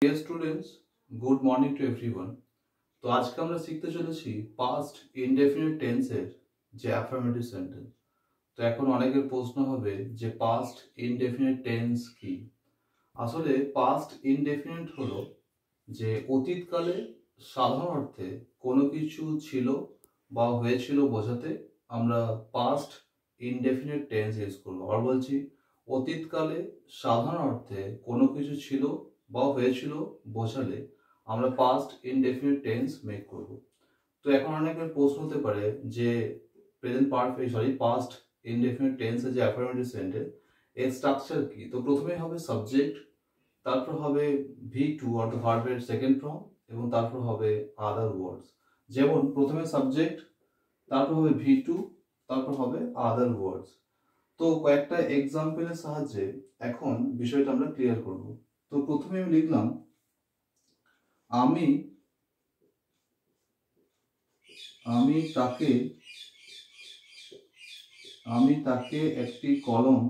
Dear students, good morning to everyone. তো আজকে আমরা শিখতে চলেছি past indefinite tense এর যে affirmative sentence। তো এখন অনেকের প্রশ্ন হবে যে past indefinite tense কি? আসলে past indefinite হলো যে অতীতকালে সাধারণ অর্থে কোনো কিছু ছিল বা হয়েছিল বোঝাতে আমরা past indefinite tense ইউজ করব। আর বলছি অতীতকালে সাধারণ অর্থে কোনো কিছু ছিল বা হয়েছিল বোঝালে আমরা past indefinite tense মেক করব। তো এখন অনেকের প্রশ্ন হতে পারে যে past indefinite tense এর যে affirmative sentence এর স্ট্রাকচার কি? তো প্রথমেই হবে সাবজেক্ট, তারপর হবে V2 অর্থাৎ ভার্বের সেকেন্ড ফর্ম এবং তারপর হবে আদার ওয়ার্ডস। যেমন প্রথমে সাবজেক্ট, তারপর হবে V2, তারপর হবে আদার ওয়ার্ডস। তো কয়েকটা এক্সাম্পলের সাহায্যে এখন বিষয়টা আমরা ক্লিয়ার করব। তো প্রথমে আমি লিখলাম আমি তাকে একটি কলম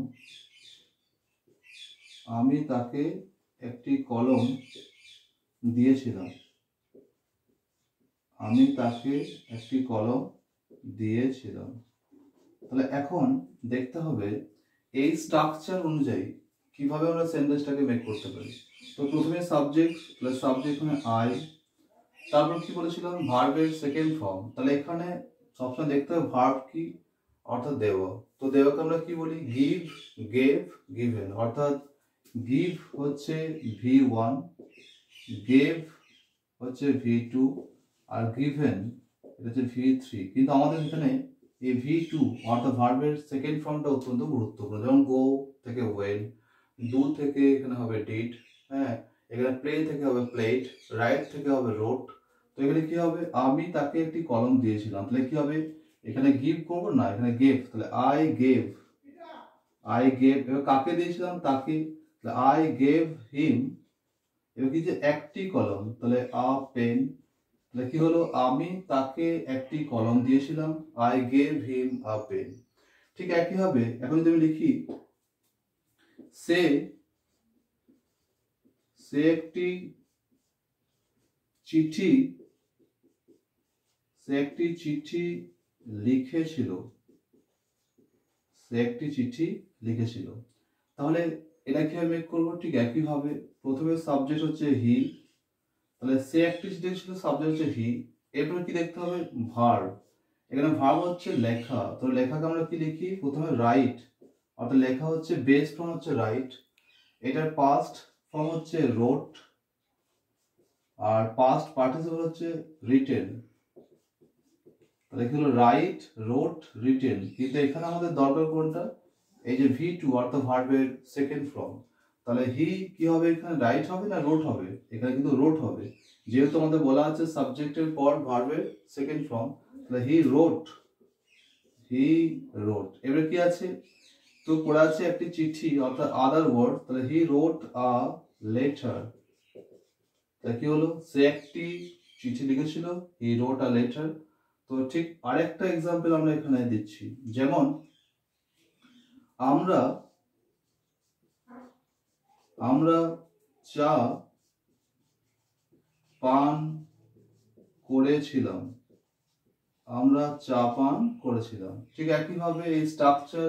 দিয়েছিলাম। তাহলে এখন দেখতে হবে এই স্ট্রাকচার অনুযায়ী কিভাবে আমরা সেন্টেন্সটাকে মেক করতে পারি। তো প্রথমে সাবজেক্ট প্লাস সাবজেক্ট মানে আই, তারপর কি বলেছিলাম ভার্বের সেকেন্ড ফর্ম। তাহলে এখানে সবসময় দেখতে হবে ভার্ব কি, অর্থাৎ দেওয়া। তো দেওয়াকে আমরা কি বলি গিভ, গেভ, গিভেন। অর্থাৎ গিভ হচ্ছে V1, গেভ হচ্ছে V2 আর গিভেন এটা হচ্ছে V3। কিন্তু আমাদের এখানে এই V2 অর্থাৎ ভার্বের সেকেন্ড ফর্মটা অত্যন্ত গুরুত্বপূর্ণ। যেমন গো থেকে ওয়েন, ডু থেকে এখানে হবে ডিড, হ্যাঁ, এখানে প্লে থেকে হবে প্লেড, রাইট থেকে হবে রোট। তো এখানে কি হবে আমি তাকে একটি কলম দিয়েছিলাম। তাহলে কি হবে এখানে গিভ করবো না, এখানে গেভ। তাহলে আই গেভ, এবার কাকে দিয়েছিলাম তাকে, আই গেভ হিম। এবার কি যে একটি কলম, তাহলে আ পেন। তাহলে কি হলো আমি তাকে একটি কলম দিয়েছিলাম, I gave him a pen. ঠিক একই হবে এখন যদি আমি লিখি সে একটি চিঠি লিখেছিল। তাহলে এটা কিভাবে মেক করবো? ঠিক একই ভাবে প্রথমে সাবজেক্ট হচ্ছে হি, তাহলে সে একটি চিঠি লিখেছিল, সাবজেক্ট হচ্ছে হি। এরপরে কি দেখতে হবে ভার্ব, এখানে ভার্ব হচ্ছে লেখা। তো লেখাকে আমরা কি লিখি প্রথমে রাইট, অর্থাৎ লেখা হচ্ছে বেস ফর্ম হচ্ছে রাইট, এটার পাস্ট ফর্ম হচ্ছে রোট আর পাস্ট পার্টিসিপল হচ্ছে রিটেন। তাহলে কি হলো রাইট, রোট, রিটেন। কিন্তু এখানে আমাদের দরকার কোনটা, এই যে V2 অর্থাৎ ভার্বের সেকেন্ড ফর্ম। তাহলে হি কি হবে এখানে রাইট হবে না রোট হবে? এখানে কিন্তু রোট হবে, যেহেতু আমাদের বলা আছে সাবজেক্টের পর ভার্বের সেকেন্ড ফর্ম। তাহলে হি রোট। এবারে কি আছে তো পড়া আছে একটি চিঠি অর্থাৎ আদার ওয়ার্ড। তাহলে হি রোট আ লেটার। তাহলে কি হলো সে একটি চিঠি লিখেছিল, হি রোট আ লেটার। তো ঠিক আরেকটা এক্সাম্পল আমরা এখানে দিচ্ছি, যেমন আমরা চা পান করেছিলাম। ঠিক একইভাবে এই স্ট্রাকচার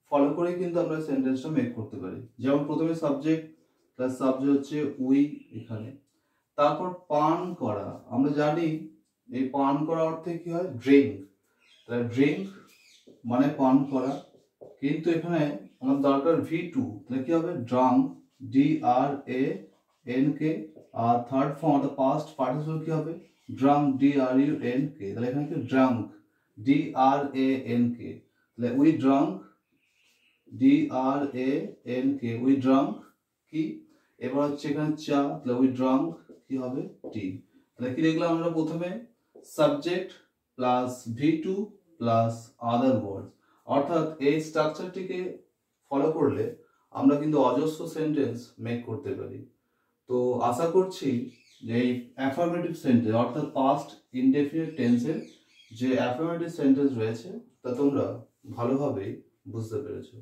ফলো করে কিন্তু আমরা সেন্টেন্সটা মেক করতে পারি। যেমন প্রথমে সাবজেক্ট প্লাস সাবজেক্ট হচ্ছে উই এখানে, তারপর পান করা। আমরা জানি এই পান করা অর্থে কি হয় ড্রিঙ্ক, তাহলে ড্রিঙ্ক মানে পান করা। কিন্তু এখানে আমার দরকার V2, তাহলে কি হবে ড্রাঙ্ক, DRANK। আর থার্ড ফর্ম অর্থাৎ পাস্ট পার্টিসিপল কি হবে ড্রাঙ্ক, DRUNK। তাহলে এখানে কি ড্রাঙ্ক, DRANK। তাহলে we drank, DRANK, we drank কি। এবার হচ্ছে এখানে চা, তাহলে উই ড্রাঙ্ক কি হবে টি। তাহলে কি দেখলাম আমরা প্রথমে subject plus V2 plus other words. অর্থাৎ এই স্ট্রাকচারটিকে ফলো করলে আমরা কিন্তু অজস্র সেন্টেন্স মেক করতে পারি। তো আশা করছি যে এই অ্যাফার্মেটিভ সেন্টেন্স অর্থাৎ পাস্ট ইনডেফিনিট টেন্সের যে অ্যাফার্মেটিভ সেন্টেন্স রয়েছে তা তোমরা ভালোভাবেই বুঝতে পেরেছো।